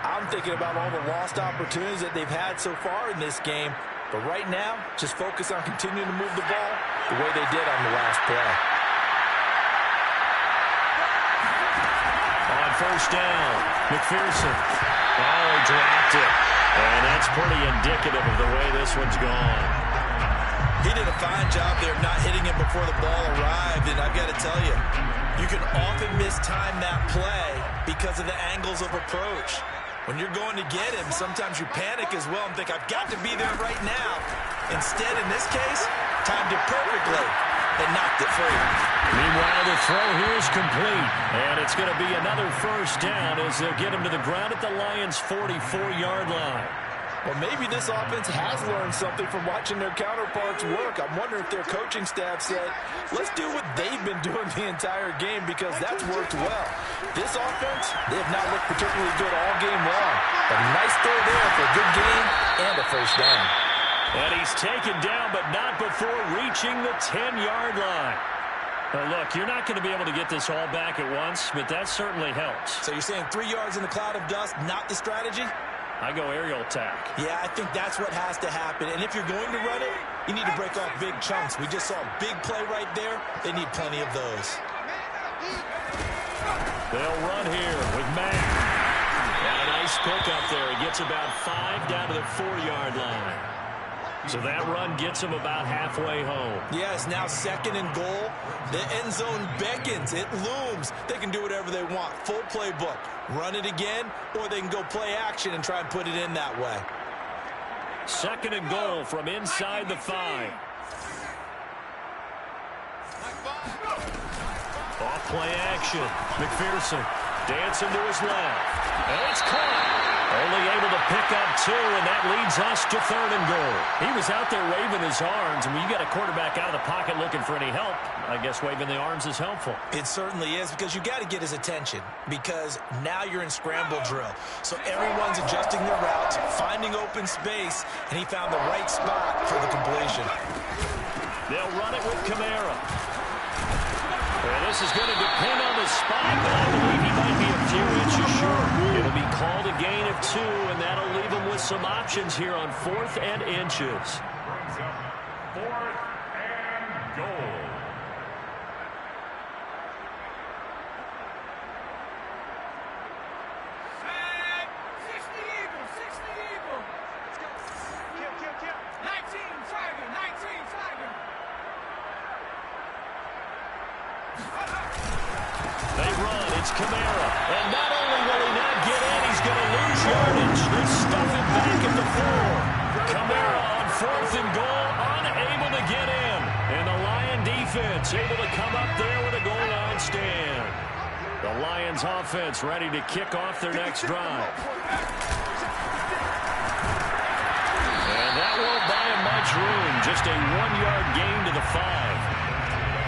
I'm thinking about all the lost opportunities that they've had so far in this game. But right now, just focus on continuing to move the ball the way they did on the last play. On 1st down, McPherson. Oh, he dropped it. And that's pretty indicative of the way this one's gone. He did a fine job there of not hitting him before the ball arrived. And I've got to tell you, you can often mistime that play because of the angles of approach. When you're going to get him, sometimes you panic as well and think, I've got to be there right now. Instead, in this case, timed it perfectly and knocked it free. Meanwhile, the throw here is complete. And it's going to be another 1st down as they'll get him to the ground at the Lions' 44-yard line. Well, maybe this offense has learned something from watching their counterparts work. I'm wondering if their coaching staff said, let's do what they've been doing the entire game, because that's worked well. This offense, they have not looked particularly good all game long. But a nice throw there for a good game and a 1st down. And he's taken down, but not before reaching the 10-yard line. Now, look, you're not going to be able to get this all back at once, but that certainly helps. So you're saying 3 yards in a cloud of dust, not the strategy? I go aerial attack. Yeah, I think that's what has to happen. And if you're going to run it, you need to break off big chunks. We just saw a big play right there. They need plenty of those. They'll run here with Mack. And a nice pickup there. He gets about 5 down to the 4-yard line. So that run gets him about halfway home. Yes, now 2nd and goal. The end zone beckons. It looms. They can do whatever they want. Full playbook. Run it again, or they can go play action and try and put it in that way. 2nd and goal from inside the 5. Off play action. McPherson dancing to his left. And it's caught. Only able to pick up 2, and that leads us to 3rd and goal. He was out there waving his arms, and when you got a quarterback out of the pocket looking for any help, I guess waving the arms is helpful. It certainly is, because you got to get his attention, because now you're in scramble drill. So everyone's adjusting their routes, finding open space, and he found the right spot for the completion. They'll run it with Kamara. Well, this is going to depend on the spot, but I believe he might be a few inches short. It'll be called a gain of 2, and that'll leave him with some options here on 4th and inches. Brings up 4th and goal. Flag. 60 Eagles. 60 Eagles. Let's go. Kill. 19 Tiger. 19 Tiger. They run. It's Kamara. And not only will he not get in, he's going to lose yardage. They stuff him back at the 4. Kamara on 4th and goal, unable to get in. And the Lion defense able to come up there with a goal line stand. The Lions offense ready to kick off their next drive. And that won't buy him much room. Just a 1-yard gain to the 5.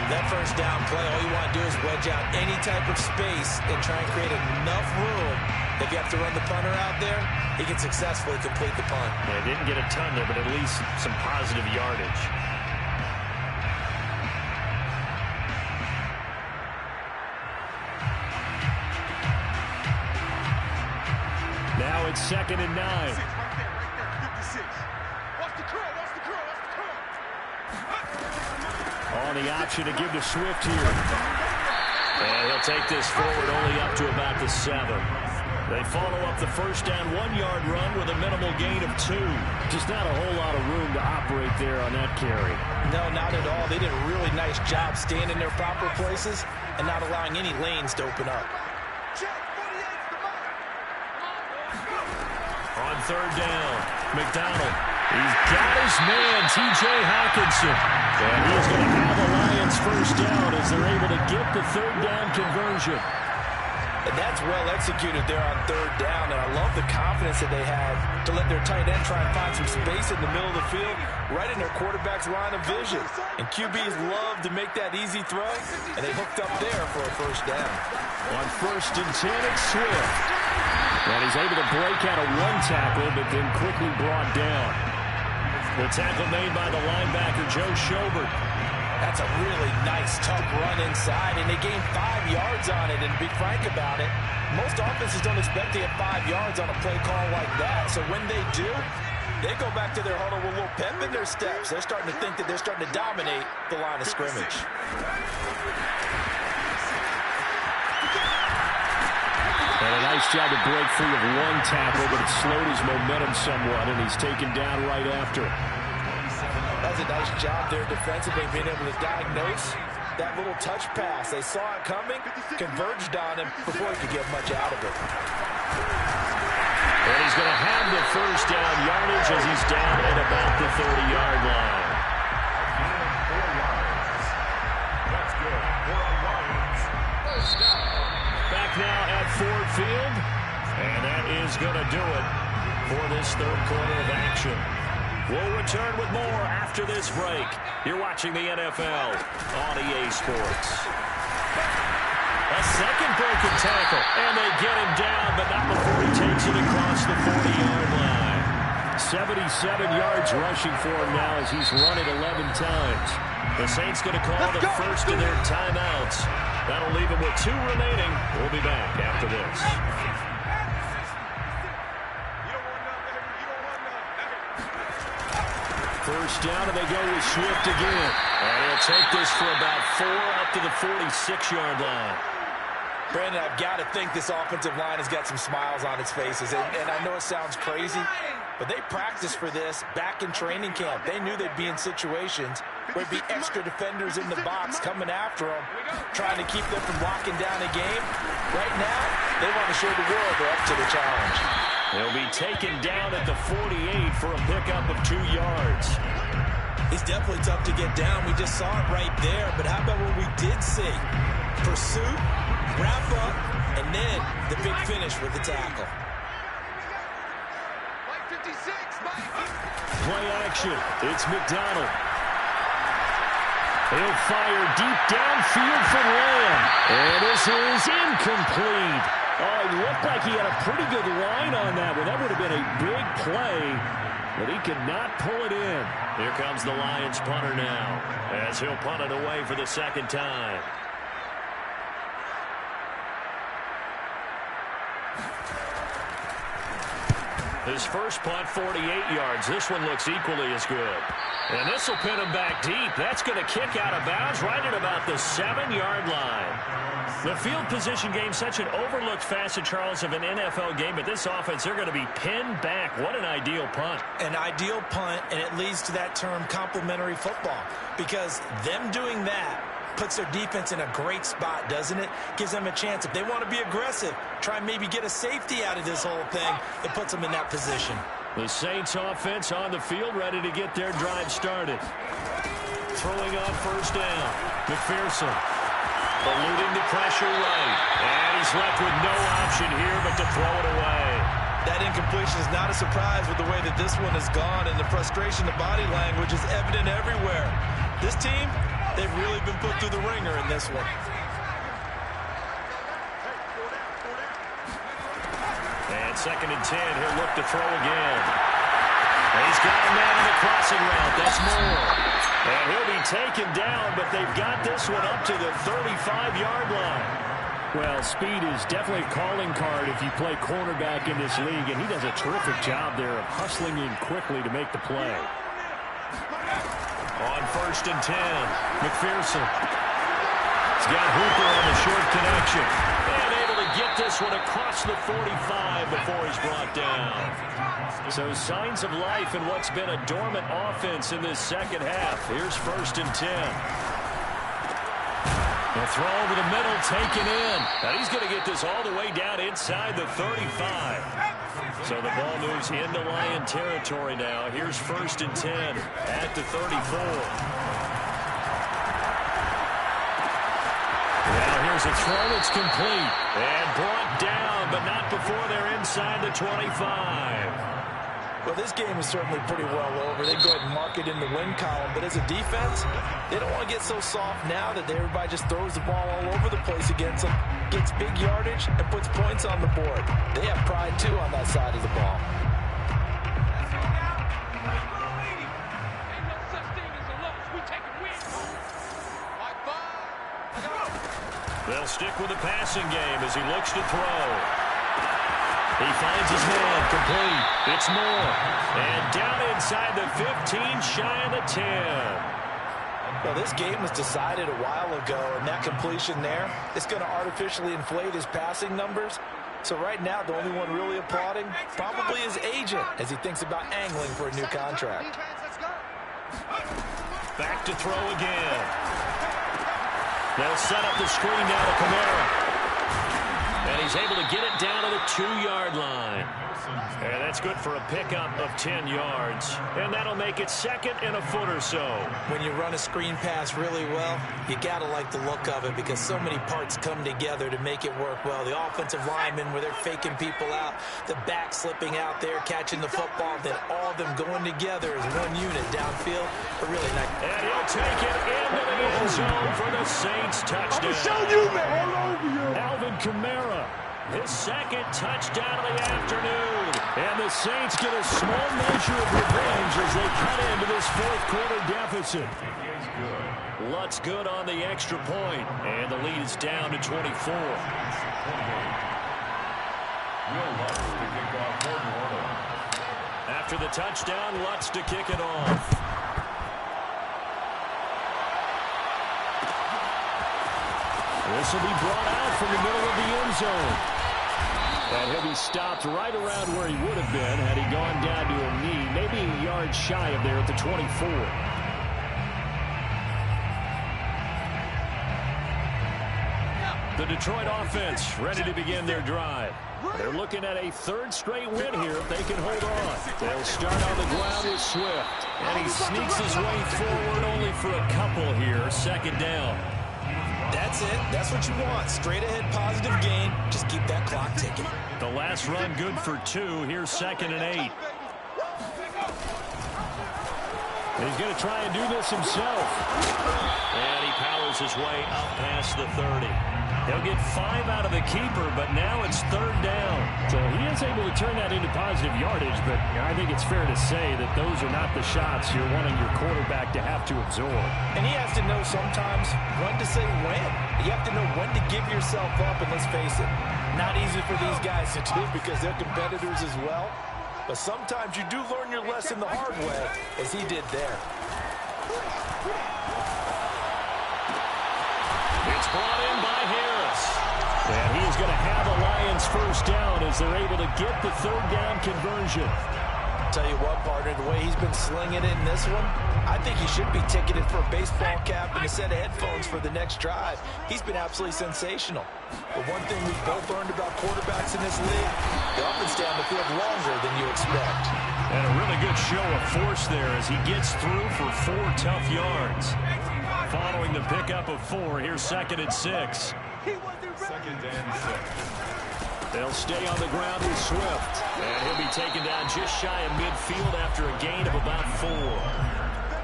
That first down play, all you want to do is wedge out any type of space and try and create enough room. If you have to run the punter out there, he can successfully complete the punt. Yeah, didn't get a ton there, but at least some positive yardage. Now it's 2nd and 9. Right there, 56. Watch the curl. On the option to give to Swift here. And he'll take this forward only up to about the 7. They follow up the first down 1-yard run with a minimal gain of 2. Just not a whole lot of room to operate there on that carry. No, not at all. They did a really nice job staying in their proper places and not allowing any lanes to open up. On 3rd down, McDonald. He's got his man, T.J. Hawkinson. And he's going to have the Lions first down as they're able to get the 3rd down conversion. And that's well executed there on 3rd down. And I love the confidence that they had to let their tight end try and find some space in the middle of the field, right in their quarterback's line of vision. And QBs love to make that easy throw, and they hooked up there for a first down. On 1st and 10, it's Swift. And he's able to break out of 1 tackle, but then quickly brought down. The tackle made by the linebacker, Joe Schobert. That's a really nice, tough run inside, and they gained 5 yards on it. And to be frank about it, most offenses don't expect to get 5 yards on a play call like that. So when they do, they go back to their huddle with a little pep in their steps. They're starting to think that they're starting to dominate the line of scrimmage. And a nice job to break free of 1 tackle, but it slowed his momentum somewhat, and he's taken down right after. That was a nice job there defensively, being able to diagnose that little touch pass. They saw it coming, converged on him before he could get much out of it. And he's going to have the first down yardage as he's down at about the 30-yard line. That's good for the Lions. First down. Back now at Ford Field, and that is going to do it for this 3rd quarter of action. We'll return with more after this break. You're watching the NFL on EA Sports. A second broken tackle, and they get him down, but not before he takes it across the 40-yard line. 77 yards rushing for him now as he's run it 11 times. The Saints going to call the first of their timeouts. That'll leave him with 2 remaining. We'll be back after this. First down, and they go with Swift again. And he'll take this for about 4 up to the 46-yard line. Brandon, I've got to think this offensive line has got some smiles on its faces. And I know it sounds crazy, but they practiced for this back in training camp. They knew they'd be in situations where there'd be extra defenders in the box coming after them, trying to keep them from locking down a game. Right now, they want to show the world they're up to the challenge. They'll be taken down at the 48 for a pickup of 2 yards. He's definitely tough to get down. We just saw it right there. But how about what we did see? Pursuit, wrap up, and then the big finish with the tackle. Play action. It's McDonald. He'll fire deep downfield for Lamb. And this is incomplete. Oh, it looked like he had a pretty good line on that one. That would have been a big play, but he could not pull it in. Here comes the Lions punter now, as he'll punt it away for the second time. His first punt, 48 yards. This one looks equally as good. And this will pin him back deep. That's going to kick out of bounds right at about the 7-yard line. The field position game, such an overlooked facet, Charles, of an NFL game. But this offense, they're going to be pinned back. What an ideal punt. An ideal punt, and it leads to that term complementary football. Because them doing that puts their defense in a great spot, doesn't it? Gives them a chance. If they want to be aggressive, try and maybe get a safety out of this whole thing, it puts them in that position. The Saints offense on the field, ready to get their drive started. Throwing on first down. McPherson eluding the pressure right. And he's left with no option here but to throw it away. That incompletion is not a surprise with the way that this one has gone, and the frustration, the body language is evident everywhere. This team, they've really been put through the ringer in this one. And 2nd and 10, he'll look to throw again. And he's got a man in the crossing route. That's Moore. And he'll be taken down, but they've got this one up to the 35-yard line. Well, speed is definitely a calling card if you play cornerback in this league, and he does a terrific job there of hustling in quickly to make the play. On 1st and 10, McPherson. He's got Hooper on the short connection. And able to get this one across the 45 before he's brought down. So signs of life in what's been a dormant offense in this second half. Here's 1st and 10. The throw over the middle, taken in. Now he's going to get this all the way down inside the 35. So the ball moves into Lion territory now. Here's 1st and 10 at the 34. Now here's a throw. It's complete. And brought down, but not before they're inside the 25. Well, this game is certainly pretty well over. They go ahead and mark it in the win column. But as a defense, they don't want to get so soft now that everybody just throws the ball all over the place against them, gets big yardage, and puts points on the board. They have pride, too, on that side of the ball. They'll stick with the passing game as he looks to throw. He finds his man, complete. It's Moore. And down inside the 15, shy of the 10. Well, this game was decided a while ago, and that completion there is going to artificially inflate his passing numbers. So right now, the only one really applauding probably his agent as he thinks about angling for a new contract. Back to throw again. They'll set up the screen now to Kamara. And he's able to get it down to the 2-yard line. And that's good for a pickup of 10 yards. And that'll make it 2nd and a foot or so. When you run a screen pass really well, you got to like the look of it because so many parts come together to make it work well. The offensive linemen, where they're faking people out, the back slipping out there, catching the football, then all of them going together as one unit downfield. A really nice. And he'll take it into the end zone for the Saints touchdown. I'm show you, man, all over you. Alvin Kamara, his 2nd touchdown of the afternoon. And the Saints get a small measure of revenge as they cut into this 4th quarter deficit. Lutz good on the extra point, and the lead is down to 24. After the touchdown, Lutz to kick it off. This will be brought out from the middle of the end zone. And he'll be stopped right around where he would have been had he gone down to a knee, maybe a yard shy of there at the 24. The Detroit offense ready to begin their drive. They're looking at a third straight win here if they can hold on. They'll start on the ground with Swift. And he sneaks his way forward only for a couple here. Second down. That's it. That's what you want. Straight ahead positive gain. Just keep that clock ticking. The last run good for 2. Here's 2nd and 8. And he's going to try and do this himself. And he powers his way up past the 30. He'll get 5 out of the keeper, but now it's 3rd down. So he is able to turn that into positive yardage, but I think it's fair to say that those are not the shots you're wanting your quarterback to have to absorb. And he has to know sometimes when to say when. You have to know when to give yourself up, and let's face it, not easy for these guys to do because they're competitors as well. But sometimes you do learn your lesson the hard way, as he did there. It's brought in by Harris. And he is going to have a Lions first down as they're able to get the 3rd down conversion. Tell you what, partner, the way he's been slinging it in this one, I think he should be ticketed for a baseball cap and a set of headphones for the next drive. He's been absolutely sensational. But one thing we've both learned about quarterbacks in this league, they often stay on the field longer than you expect. And a really good show of force there as he gets through for 4 tough yards. Following the pickup of 4, here's 2nd and 6. 2nd and 6. They'll stay on the ground with Swift. And he'll be taken down just shy of midfield after a gain of about 4.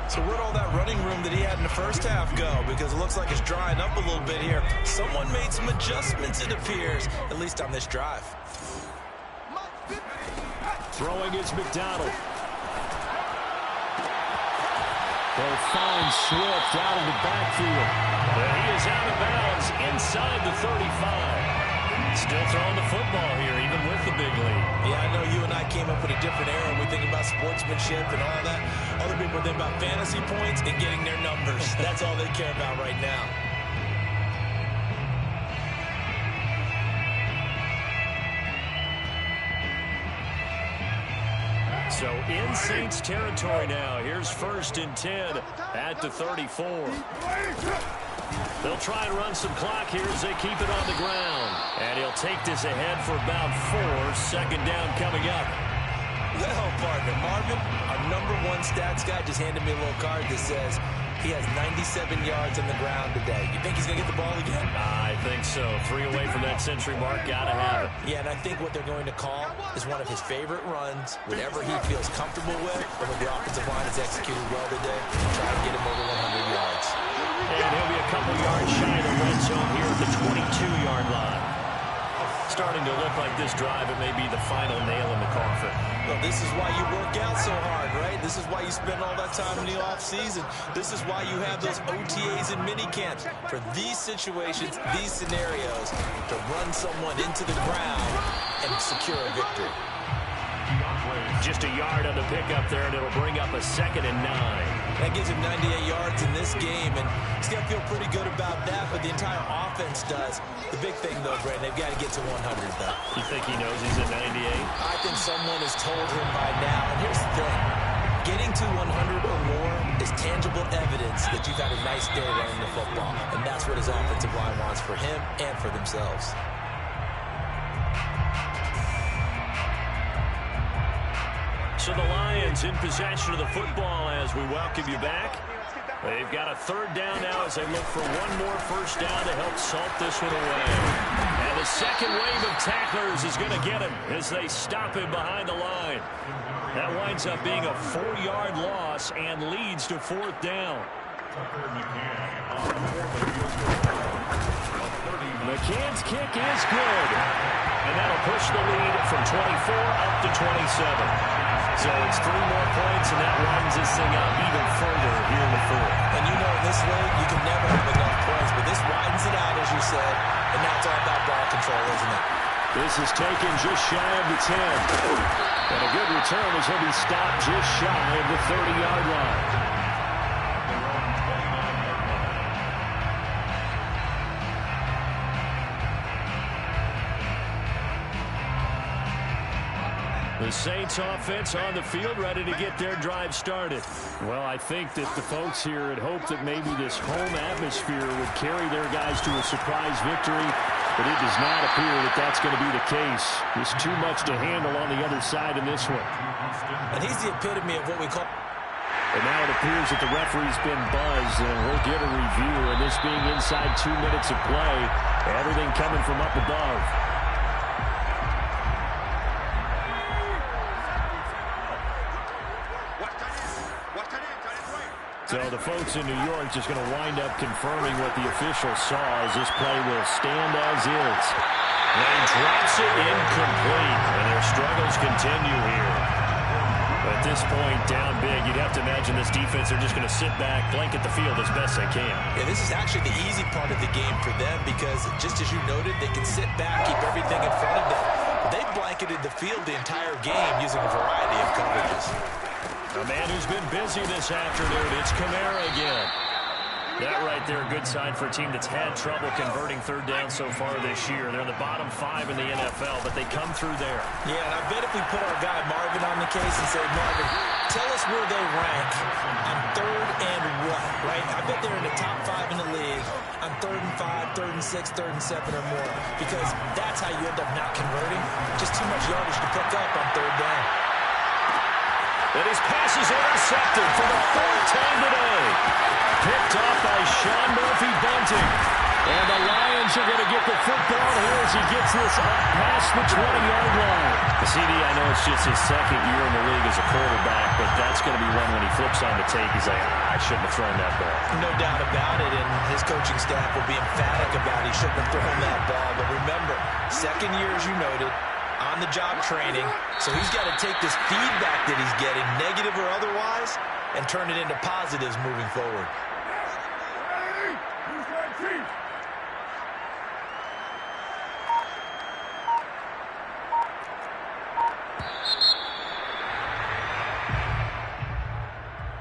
So where'd all that running room that he had in the first half go? Because it looks like it's drying up a little bit here. Someone made some adjustments, it appears, at least on this drive. Throwing is McDonald. They'll find Swift out of the backfield. And he is out of bounds inside the 35. Still throwing the football here, even with the big lead. Yeah, I know you and I came up with a different era. We think about sportsmanship and all that. Other people think about fantasy points and getting their numbers. That's all they care about right now. So in Saints territory now. Here's 1st and 10 at the 34. They'll try and run some clock here as they keep it on the ground. And he'll take this ahead for about 4. 2nd down coming up. Well, partner, Marvin, our #1 stats guy just handed me a little card that says he has 97 yards on the ground today. You think he's going to get the ball again? I think so. 3 away from that century mark. Got to have it. Yeah, and I think what they're going to call is one of his favorite runs, whatever he feels comfortable with, or when the offensive line has executed well today, try to get him over 100 yards. And he'll be a couple yards shy of the red zone here at the 22-yard line. Starting to look like this drive, it may be the final nail in the coffin. Well, this is why you work out so hard, right? This is why you spend all that time in the offseason. This is why you have those OTAs and mini camps. For these situations, these scenarios, to run someone into the ground and secure a victory. Just a yard on the pickup there, and it'll bring up a 2nd and 9. That gives him 98 yards in this game, and he's got to feel pretty good about that, but the entire offense does. The big thing, though, Brandon, they've got to get to 100, though. You think he knows he's at 98? I think someone has told him by now, and here's the thing. Getting to 100 or more is tangible evidence that you've had a nice day running the football, and that's what his offensive line wants for him and for themselves. So the Lions in possession of the football as we welcome you back. They've got a 3rd down now as they look for one more first down to help salt this one away. And the second wave of tacklers is going to get him as they stop him behind the line. That winds up being a 4-yard loss and leads to 4th down. McCann's kick is good. And that'll push the lead from 24 up to 27. So it's 3 more points, and that winds this thing out even further here in the 4th. And you know, in this league, you can never have enough points, but this widens it out, as you said, and now it's all about ball control, isn't it? This is taken just shy of the 10. And a good return as he'll be stopped just shy of the 30-yard line. The Saints offense on the field, ready to get their drive started. Well, I think that the folks here had hoped that maybe this home atmosphere would carry their guys to a surprise victory, but it does not appear that that's going to be the case. There's too much to handle on the other side in this one. And he's the epitome of what we call... And now it appears that the referee's been buzzed, and we'll get a review. And this being inside 2 minutes of play, everything coming from up above. So the folks in New York just going to wind up confirming what the official saw as this play will stand as is. They drops it incomplete, and their struggles continue here. At this point, down big, you'd have to imagine this defense are just going to sit back, blanket the field as best they can. Yeah, this is actually the easy part of the game for them because, just as you noted, they can sit back, keep everything in front of them. But they've blanketed the field the entire game using a variety of coverages. A man who's been busy this afternoon, it's Kamara again. That right there, a good sign for a team that's had trouble converting third down so far this year. They're in the bottom 5 in the NFL, but they come through there. Yeah, and I bet if we put our guy Marvin on the case and say, Marvin, tell us where they rank on third and what, right? I bet they're in the top 5 in the league on 3rd and 5, 3rd and 6, 3rd and 7 or more, because that's how you end up not converting. Just too much yardage to pick up on third down. And his pass is intercepted for the 4th time today. Picked off by Sean Murphy-Bunting. And the Lions are going to get the football here as he gets this up past the 20-yard line. The CD, I know it's just his 2nd year in the league as a quarterback, but that's going to be one when he flips on the tape. He's like, I shouldn't have thrown that ball. No doubt about it, and his coaching staff will be emphatic about he shouldn't have thrown that ball. But remember, 2nd year, as you noted, on-the-job training, so he's got to take this feedback that he's getting, negative or otherwise, and turn it into positives moving forward.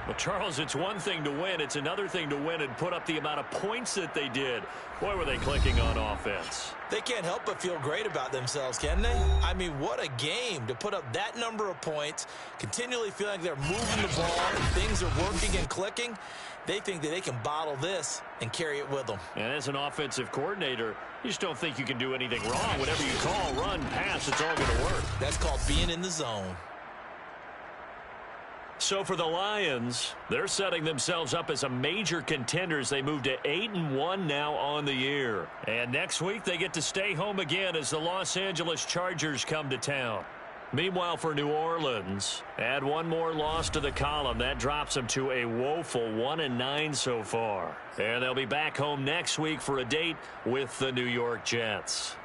Well, Charles, it's one thing to win. It's another thing to win and put up the amount of points that they did. Boy, were they clicking on offense. They can't help but feel great about themselves, can they? I mean, what a game to put up that number of points, continually feel like they're moving the ball, and things are working and clicking. They think that they can bottle this and carry it with them. And as an offensive coordinator, you just don't think you can do anything wrong. Whatever you call, run, pass, it's all going to work. That's called being in the zone. So for the Lions, they're setting themselves up as a major contender as they move to 8-1 now on the year. And next week, they get to stay home again as the Los Angeles Chargers come to town. Meanwhile, for New Orleans, add one more loss to the column. That drops them to a woeful 1-9 so far. And they'll be back home next week for a date with the New York Jets.